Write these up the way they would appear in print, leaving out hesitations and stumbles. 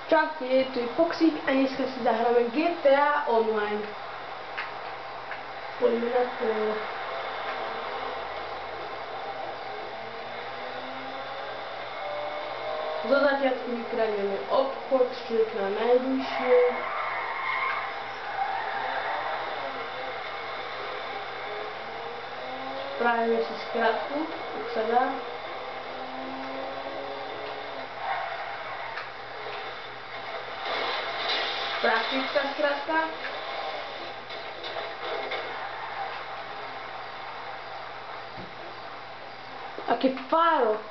Čaute, tu je Foxy a dneska si zahráme GTA Online. Poďme na to. Zo začiatku vykradneme obchod, čo je k nám najbližšie. Spravíme si skratku, ak sa dá. Praktická skratka. Aké fáro.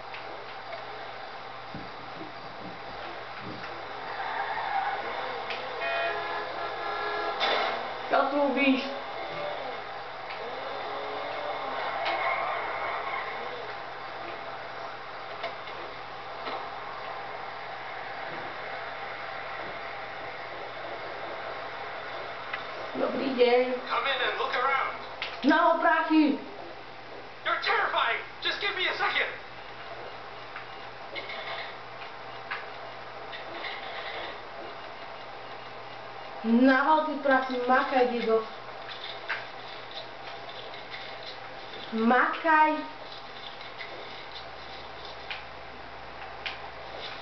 Čo tu robíš? Dobrý deň. Come in and look around. Na opráchy. You're terrifying. Just give me a second. Nahal ty prachy, makaj, dedo. Makaj.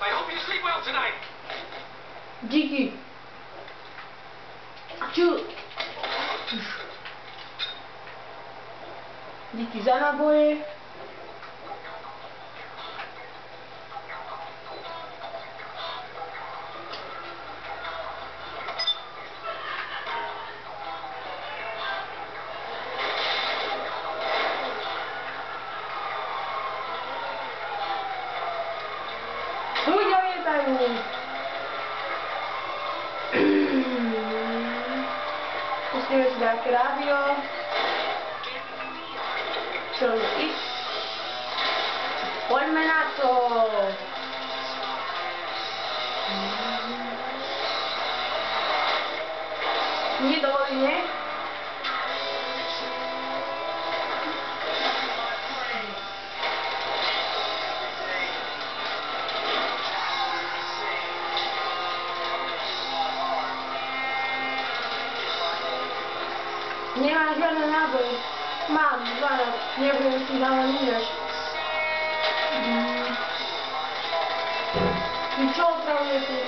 I hope you sleep well tonight. Díky. Ču. Díky za náboje. Ľudia vietajú. Pustíme si nejaké rádio. Čo mi ísť? Poďme na to. Nedovolí, nie? Nemám žiadne náboje. Mám 12, nebudem si dávať ináč. Ty čo otravuje tu?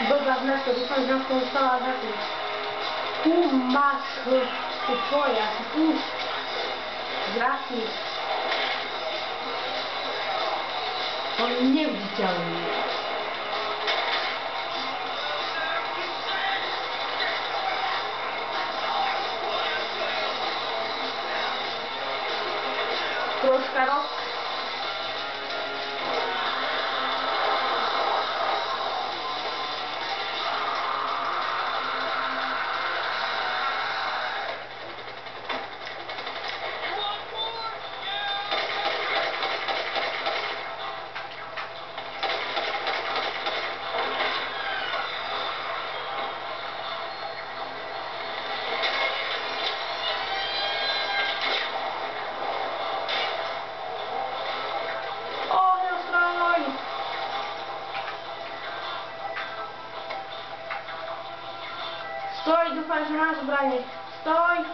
Dobrá značka, dúfam, že nás to ostala zakryť. Tu máš, to tvoje, asi tu. Zrasni. On neviditeľný. Troška rok. Stoj, dúfam, že máš zbranie. Stoj.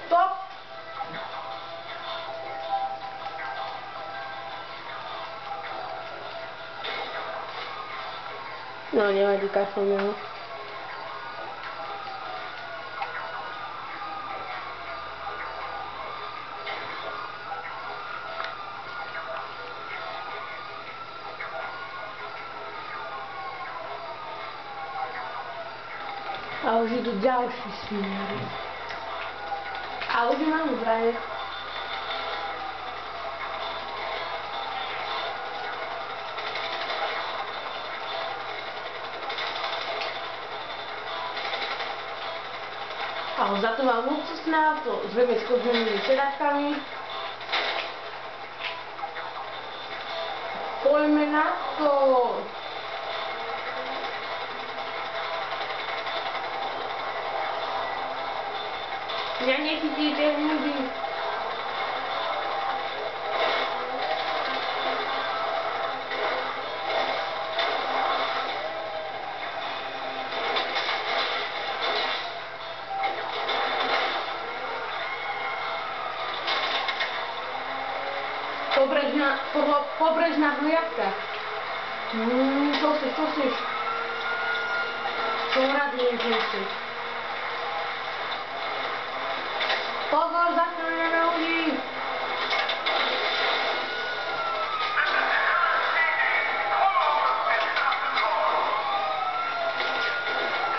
Stop. No, nevadí, kašlem jeho. A už idú ďalší smieri. A už mám zbranie. A za to mám luxusné auto s dvoma sklznenými sedačkami. Poďme na to. Mňa nechytíte nikdy. Pobrežná hliadka. Čo chceš? Čo rady chceš? Pozor, zachránime ľudí!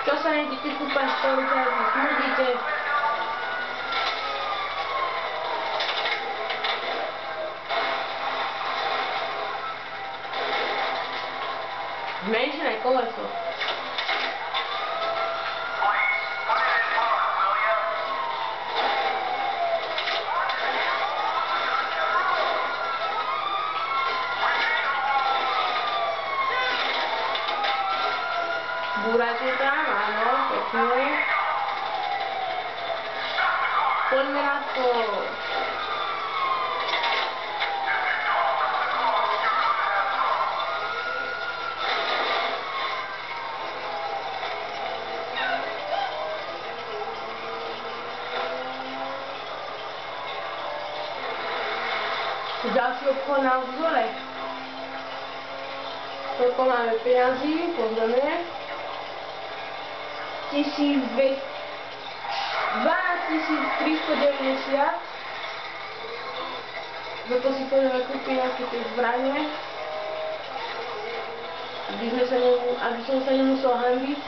Čo sa nejdete kúpať z policajtov? Smrdíte? Zmenšené koleso. Búrate tam, áno, pekne. Poďme na to. Ďalší obchod na vzore. Toľko máme peňazí, pozrieme. 12 390. Za to si poďme kúpiť nejaké tie zbranie. Aby som sa nemusel hanbiť.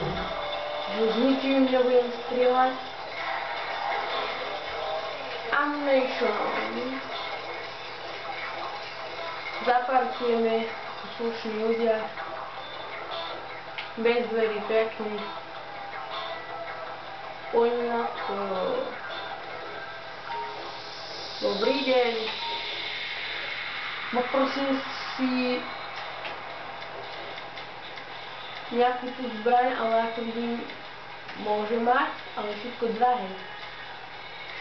Že s ničím nebudem strieľať. Ammunition. Zaparkujeme slušní ľudia. Bez dverí, pekne. Poďme na to. Dobrý deň. Poprosím si nejakú tú zbraň, ale ako vidím, môže mať, ale všetko drahé.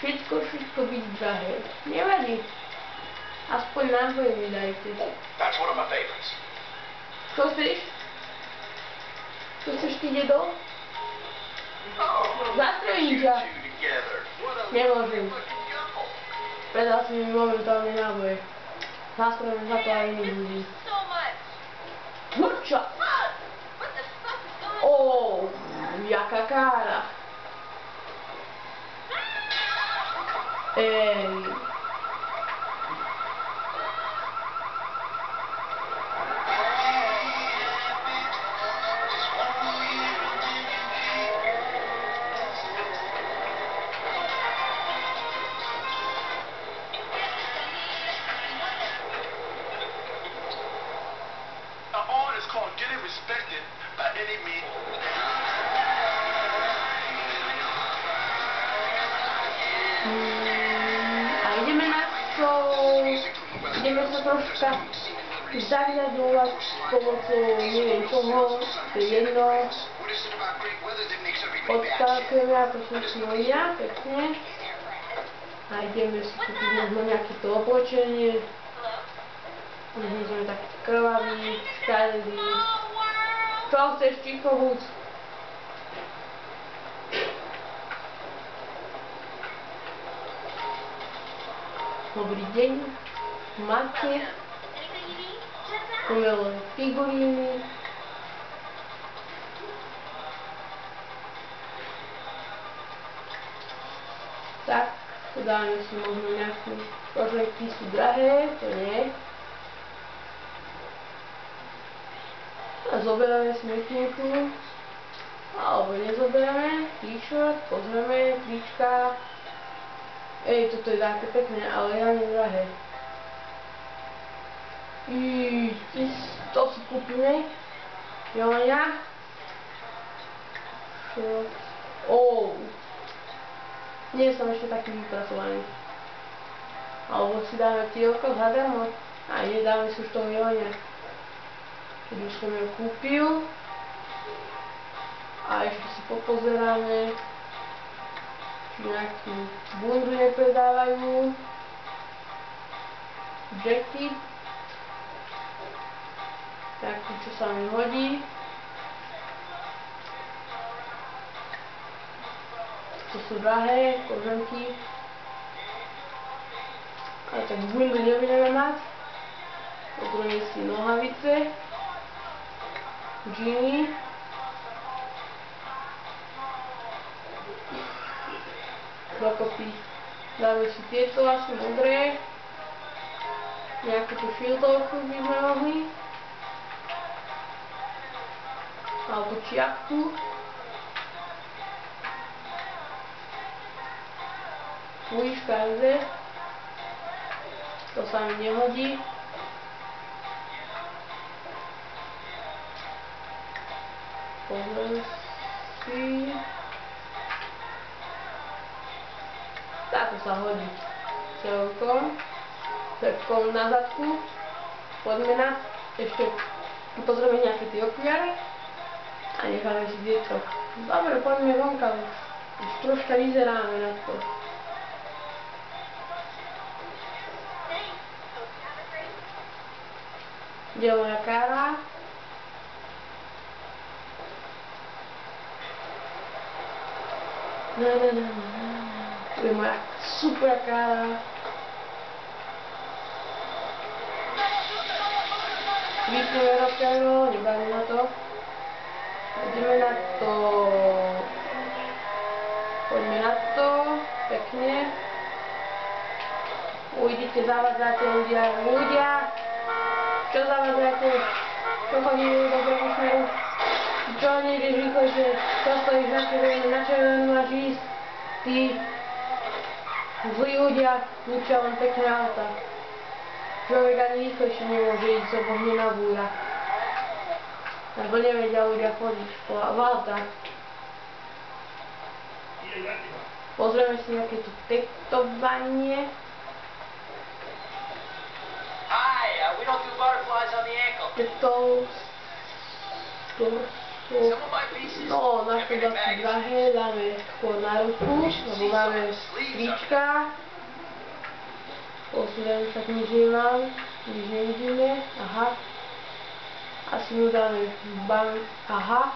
Všetko byť drahé. Nevadí. Aspoň náboje mi dajte. That's one of my favorites. Čo chceš? Čo chceš ty, dedo? Zastrelím ťa. Nemôžem. Predal si mi momentálne náboje. Zastrelím za to aj iných ľudí. Hurča! Ó, jaká kára. Called getting respected by any means. A ideme na to, ideme sa troška zahľadovať pomocou neviem čoho, to je jedno. Odtákujeme ako slušní ľudia, pekne. A ideme si kúpiť možno nejaké to oblečenie. Možno sme taký krvavý, škaredý. Čo chceš, ticho buď? Dobrý deň. Máte umelé figuríny. Tak, dáme si možno nejakú, prožekty sú drahé, to nie. A zoberieme smetníku, alebo nezoberáme, t-shirt, pozrieme, trička. Toto je také pekné, ale ja nedrahé. To si kúpime. Joňa. Nie som ešte taký vypracovaný. Alebo si dáme tielko zadarmo. A nedáme si už toho Joňa. Keď už som ju kúpil. A ešte si popozeráme, nejakú bundu nepredávajú, jacky, takú, čo sa mi hodí. To sú drahé koženky, ale tak bundu nebudeme mať. Pozrieme si nohavice, džíny, dokopy dáme si tieto asi modré, nejakú tú filtovku by sme mohli, alebo čiapku, uiškarze, to sa mi nehodí. Pozrieme si. Táto sa hodí celkom. Pepkom na zadku. Poďme na. Ešte pozrieme nejaké tie okuliare. A necháme si tieto. Dobre, poďme vonka. Už troška vyzeráme na to. Kde je moja kára? Tu je moja super kára. Vypneme rock'n'roll, nebáme na to. Ideme na to. Poďme na to. Pekne. Ujdite, zavadzate ľudia. Čo zavadzate? Čo chodíte do dobrého smeru? Čo nejdeš rýchlejšie? Čo stojíš na červenú máš ísť? Ty zlí ľudia ničia len pekné auta. Človek ani rýchlejšie nemôže ísť, lebo hne nabúra. Lebo nevedia ľudia chodiť v autách. Pozrieme si nejaké tu tetovanie. We don't do butterflies on the ankle. No, na to dať drahé, dáme skôr na ruku, lebo máme trička. Pozrieme sa, nič nemám, nič nevidíme, aha. Asi mu dáme bank, aha.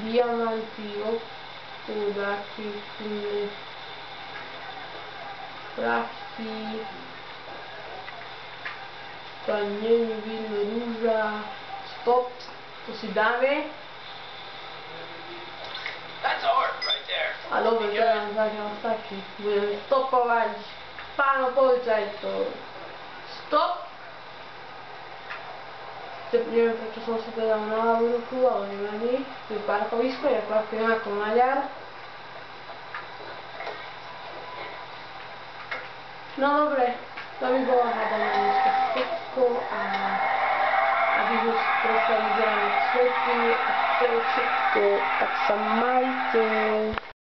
Diamanty, obchúdaky, prachy. To nie je vidno rúža. Stop. To si dáme. A dobre, to nám zatiaľ stačí. Budeme stopovať pánov policajtov. Stop. Neviem, prečo som si to dal na ľavú ruku, ale nevadí. Tu je parkovisko, ja parkujem ako Maďar. No dobre, to by bolo hádanie dneska všetko a aby už troška vyzeráme svetky a to je všetko, tak sa majte.